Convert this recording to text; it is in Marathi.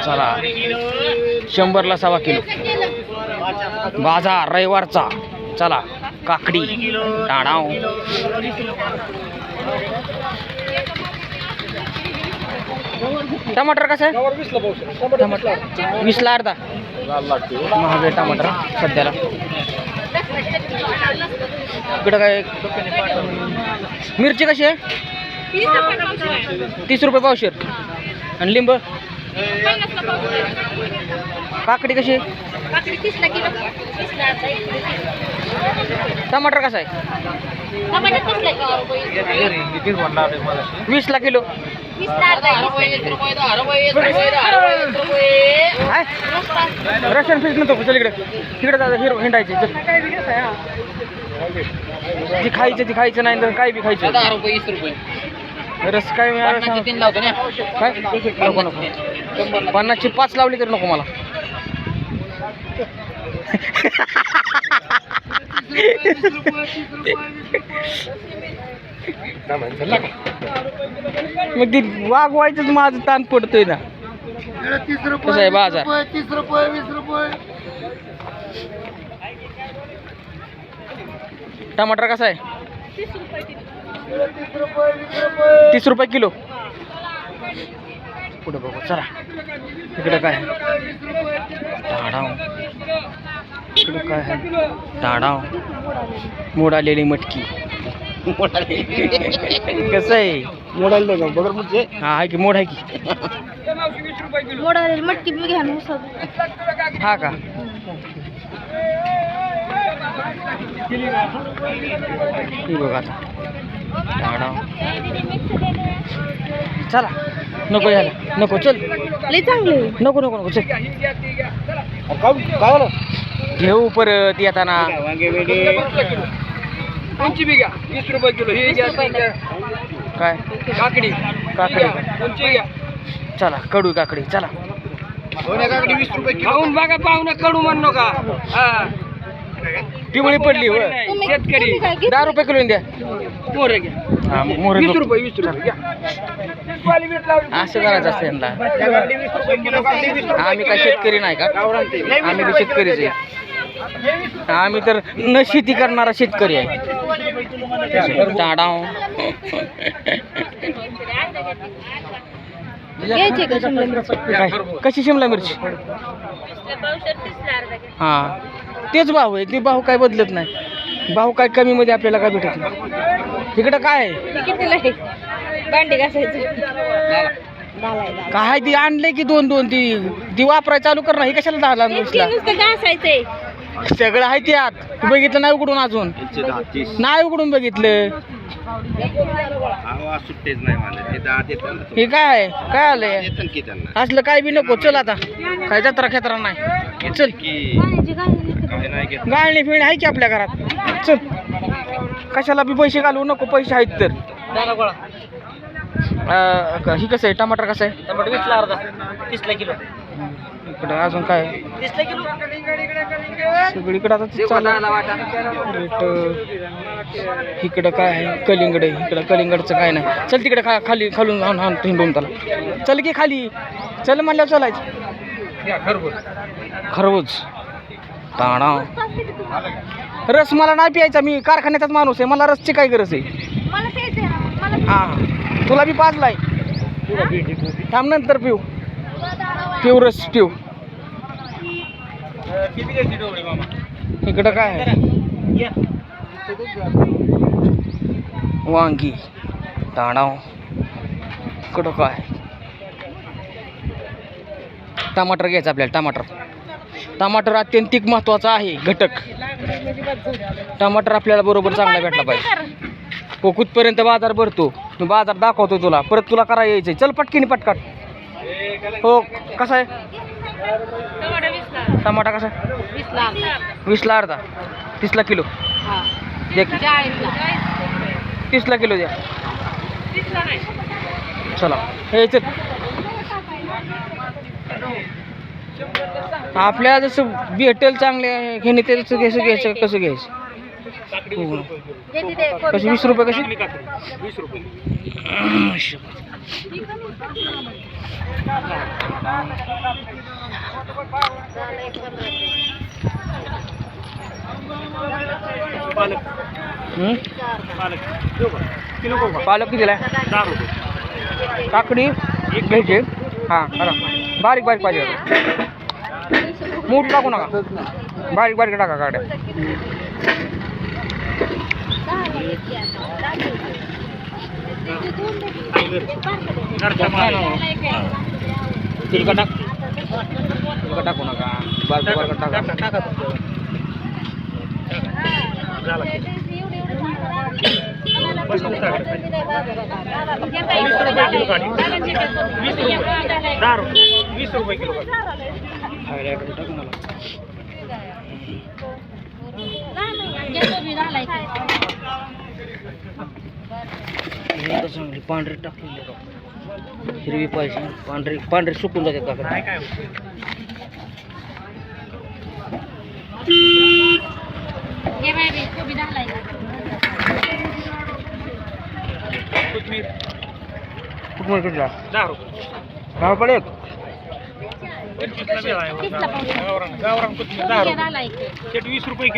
चला 100ला 1.25 किलो बाजार रविवारचा. चला काकडी टाणाव. टमाटर कसं आहे? टमाटर 20ला अर्धा. महाग आहे टमाटर सध्याला. इकडं काय मिरची कशी आहे? 30 रुपये पावशेर. आणि लिंब काकडी कशी आहे? टमाटर कसं आहे? 20ला किलो. रशियन फिश नव्हतो. चल इकडे तिकडे हिरो हिंडायचे. जी खायचं नाही तर काय बी खायचं. 10 रुपये 20 रुपये रस काय मिळालं? 3 लावतो ना. काय नको 50ची 5 लावली तरी नको मला. मग ती वागवायचं माझं ताण पडतोय ना. 30 रुपये कसं आहे बाजार? 30 रुपये 20 रुपये. टमाटर कसं आहे? 30 रुपये 20 रुपये. 30 रुपये किलो. पुढे बघू चला. इकडे काय टाडाव. इकडे काय आहे? टाडाव मोड आलेली मटकी. कसं आहे? मोड आले का बगर म्हणजे? हा आहे की मोड आहे की. मोड आलेली मटकी बी घ्या ना. हा का? ही बघ आता टाडाव. चला नको यायला नको. चल लय चांगले. नको नको नको. चल काय झालं? घेऊ परत येताना. कोणची बी घ्या 20 रुपये किलो. ही घ्या काय काकडी काकडी? कोणची घ्या. चला कडू काकडी. चला काकडी 20 रुपये किलो. खाऊन बघा पाहुणा कडू म्हणू नका. हा पिवळी पडली हो. शेतकरी 10 रुपये किलो द्या. मोहर घ्या. हा मोहर 20 रुपये 20 रुपये घ्या. असं करायचं असतं यांना. आम्ही काय शेतकरी नाही का? आम्ही बी शेतकरीच आहे. आम्ही तर न शेती करणारा शेतकरी आहे. टाडाव. घ्यायची का शिमला मिरची? काय कशी शिमला मिरची? हा तेच भाव आहे. ते भाव काय बदलत नाही. भाव काय कमी मध्ये आपल्याला काय भेटत नाही. इकडं काय आहे? कितीला आहे? भांडी घासायचं. काय ती आणले की 2-2 ती वापराय चालू कर ना. ही कशाला 10 लाख नुसतं घासायचंय. सगळं आहे ते आत. तू बघितलं नाही उघडून? अजून नाही उघडून बघितलं. हे काय काय आलंय? असलं काय बी नको. चल आता काय जत्रा खेत्रा नाही. चल गाळणी फिरणी आहे की आपल्या घरात. चल कशाला बी पैसे घालवू नको. पैसे आहेत तर. ही कसं आहे? टमाटर कसं आहे? टमाटर 20ला अर्धा 30ला किलो. इकडं अजून काय? 30ला किलो. सगळीकडे आता ते चालू रेट. इकडं काय आहे? कलिंगड आहे. इकडं कलिंगडचं काय नाही. चल तिकडे खाली खालून आणून हिंडून त्याला. चल की खाली. चल म्हणल्यावर चालायचं. खरबूज ताणा. रस मला नाही प्यायचा. मी कारखान्याचाच माणूस आहे. मला रसची काय गरज आहे? मला प्यायचंय ना. हां तुला बी पाजलाय. थांब नंतर पिऊ. पिऊ रस पिऊ. इकडं काय आहे? वांगी ताणाव. इकडं काय? टमाटर घ्यायचं आपल्याला. टमाटर अत्यंतिक महत्त्वाचा आहे घटक. टमाटर आपल्याला बरोबर चांगला भेटला पाहिजे. हो कुठपर्यंत बाजार भरतो. मी बाजार दाखवतो तुला. परत तुला करा यायचंय. चल पटकीने पटकाट. हो कसा आहे टमाटा? कसा आहे? 20ला अर्धा 30ला किलो. द्या की 30ला किलो द्या. चला हे चल. आपल्याला जसं भेटेल चांगले घेणे ते तसं घ्यायचं. कसं घ्यायचं? कशी 20 रुपये? कशी 20 रुपये? हम्म? पालक कितीला आहे? काकडी एक घ्यायची. हां बरं बारीक बारीक पाहिजे मूठ टाकू नका बारीक बारीक टाका काकड्या. तिरका टाकू नका बारका बारका टाका. चांगली पांढरी टाकलेली हिरवी पाहिजे पांढरी पांढरी सुकून जाते काकडे. कुठं कुठला 10 रुपये एक. गावरान 20 रुपये.